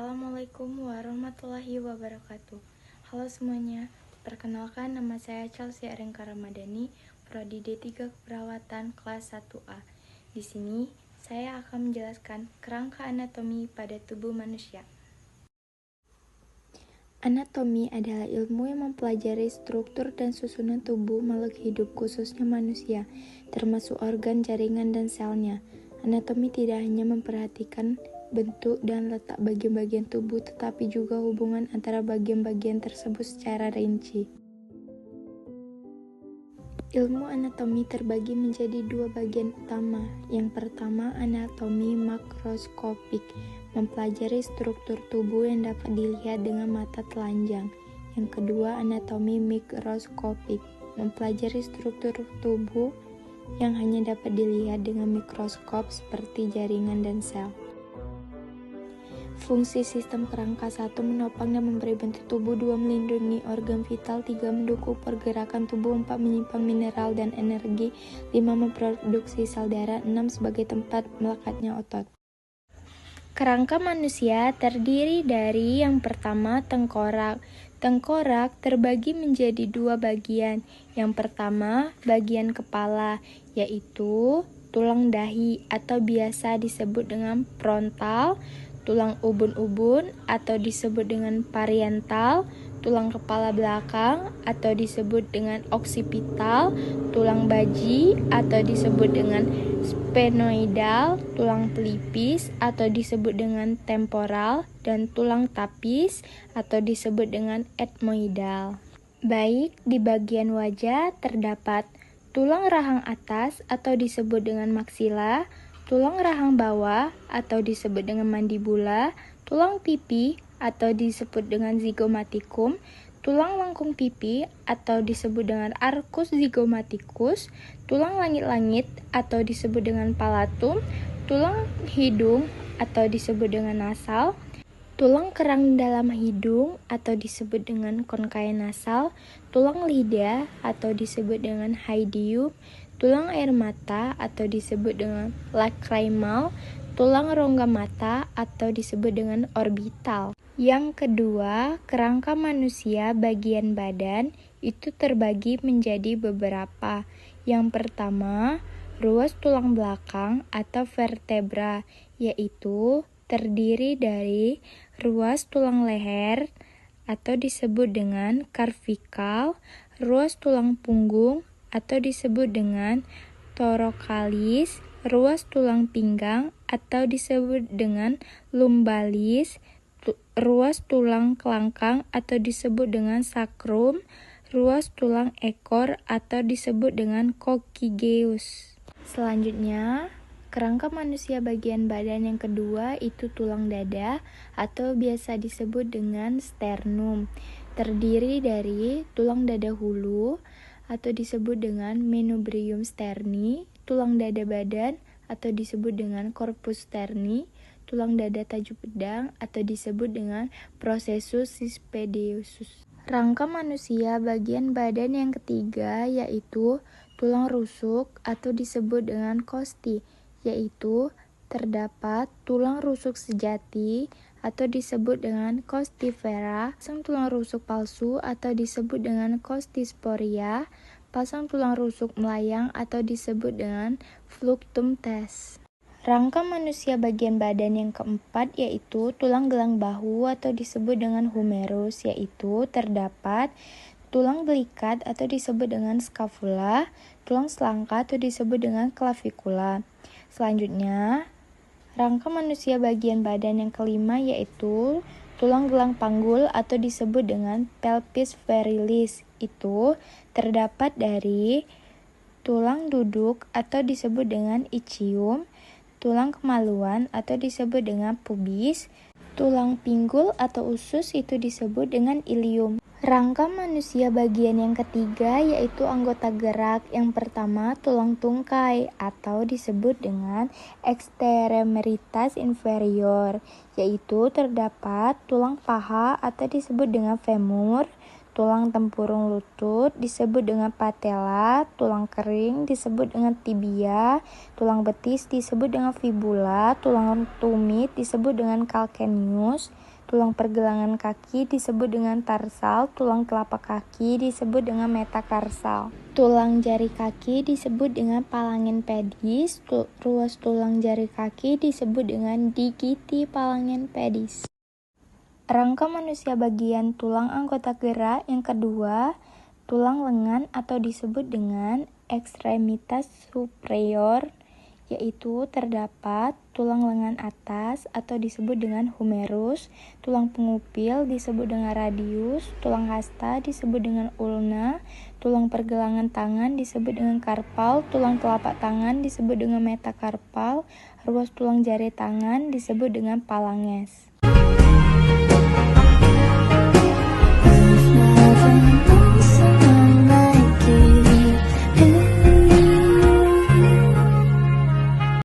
Assalamualaikum warahmatullahi wabarakatuh. Halo semuanya, perkenalkan nama saya Chelsea Arengka Ramadhani, Prodi D3 Keperawatan kelas 1A. Di sini saya akan menjelaskan kerangka anatomi pada tubuh manusia. Anatomi adalah ilmu yang mempelajari struktur dan susunan tubuh makhluk hidup khususnya manusia, termasuk organ, jaringan, dan selnya. Anatomi tidak hanya memperhatikan bentuk dan letak bagian-bagian tubuh, tetapi juga hubungan antara bagian-bagian tersebut secara rinci. Ilmu anatomi terbagi menjadi dua bagian utama. Yang pertama, anatomi makroskopik, mempelajari struktur tubuh yang dapat dilihat dengan mata telanjang. Yang kedua, anatomi mikroskopik, mempelajari struktur tubuh yang hanya dapat dilihat dengan mikroskop seperti jaringan dan sel. Fungsi sistem kerangka 1 menopang dan memberi bentuk tubuh, 2 melindungi organ vital, 3 mendukung pergerakan tubuh, 4 menyimpan mineral dan energi, 5 memproduksi sel darah, 6 sebagai tempat melekatnya otot. Kerangka manusia terdiri dari yang pertama tengkorak. Tengkorak terbagi menjadi dua bagian. Yang pertama bagian kepala, yaitu tulang dahi atau biasa disebut dengan frontal, tulang ubun-ubun atau disebut dengan parietal, tulang kepala belakang atau disebut dengan oksipital, tulang baji atau disebut dengan sphenoidal, tulang pelipis atau disebut dengan temporal, dan tulang tapis atau disebut dengan ethmoidal. Baik di bagian wajah terdapat tulang rahang atas atau disebut dengan maksila, tulang rahang bawah atau disebut dengan mandibula, tulang pipi atau disebut dengan zygomatikum, tulang lengkung pipi atau disebut dengan arcus zygomaticus, tulang langit-langit atau disebut dengan palatum, tulang hidung atau disebut dengan nasal, tulang kerang dalam hidung atau disebut dengan konkai nasal, tulang lidah atau disebut dengan haidium, tulang air mata atau disebut dengan lacrimal, tulang rongga mata atau disebut dengan orbital. Yang kedua, kerangka manusia bagian badan itu terbagi menjadi beberapa. Yang pertama, ruas tulang belakang atau vertebra, yaitu terdiri dari ruas tulang leher atau disebut dengan cervical, ruas tulang punggung atau disebut dengan thoracalis, ruas tulang pinggang atau disebut dengan lumbalis, ruas tulang kelangkang atau disebut dengan sacrum, ruas tulang ekor atau disebut dengan coccygeus. Selanjutnya, kerangka manusia bagian badan yang kedua itu tulang dada atau biasa disebut dengan sternum. Terdiri dari tulang dada hulu atau disebut dengan menobrium sterni, tulang dada badan atau disebut dengan corpus sterni, tulang dada tajuk pedang atau disebut dengan processus cysphedeosus. Rangka manusia bagian badan yang ketiga yaitu tulang rusuk atau disebut dengan kosti, yaitu terdapat tulang rusuk sejati atau disebut dengan costifera, pasang tulang rusuk palsu atau disebut dengan costisporia, pasang tulang rusuk melayang atau disebut dengan fluctum tes. Rangka manusia bagian badan yang keempat yaitu tulang gelang bahu atau disebut dengan humerus, yaitu terdapat tulang belikat atau disebut dengan scapula, tulang selangka atau disebut dengan clavicula. Selanjutnya, rangka manusia bagian badan yang kelima yaitu tulang gelang panggul atau disebut dengan pelvis virilis. Itu terdapat dari tulang duduk atau disebut dengan ischium, tulang kemaluan atau disebut dengan pubis, tulang pinggul atau usus itu disebut dengan ilium. Rangka manusia bagian yang ketiga yaitu anggota gerak. Yang pertama tulang tungkai atau disebut dengan extremitas inferior, yaitu terdapat tulang paha atau disebut dengan femur, tulang tempurung lutut disebut dengan patella, tulang kering disebut dengan tibia, tulang betis disebut dengan fibula, tulang tumit disebut dengan calcaneus, Tulang pergelangan kaki disebut dengan tarsal, tulang telapak kaki disebut dengan metakarsal. Tulang jari kaki disebut dengan phalangen pedis, ruas tulang jari kaki disebut dengan digiti phalangen pedis. Rangka manusia bagian tulang anggota gerak yang kedua, tulang lengan atau disebut dengan ekstremitas superior, yaitu terdapat tulang lengan atas atau disebut dengan humerus, tulang pengupil disebut dengan radius, tulang hasta disebut dengan ulna, tulang pergelangan tangan disebut dengan karpal, tulang telapak tangan disebut dengan metakarpal, ruas tulang jari tangan disebut dengan phalanges.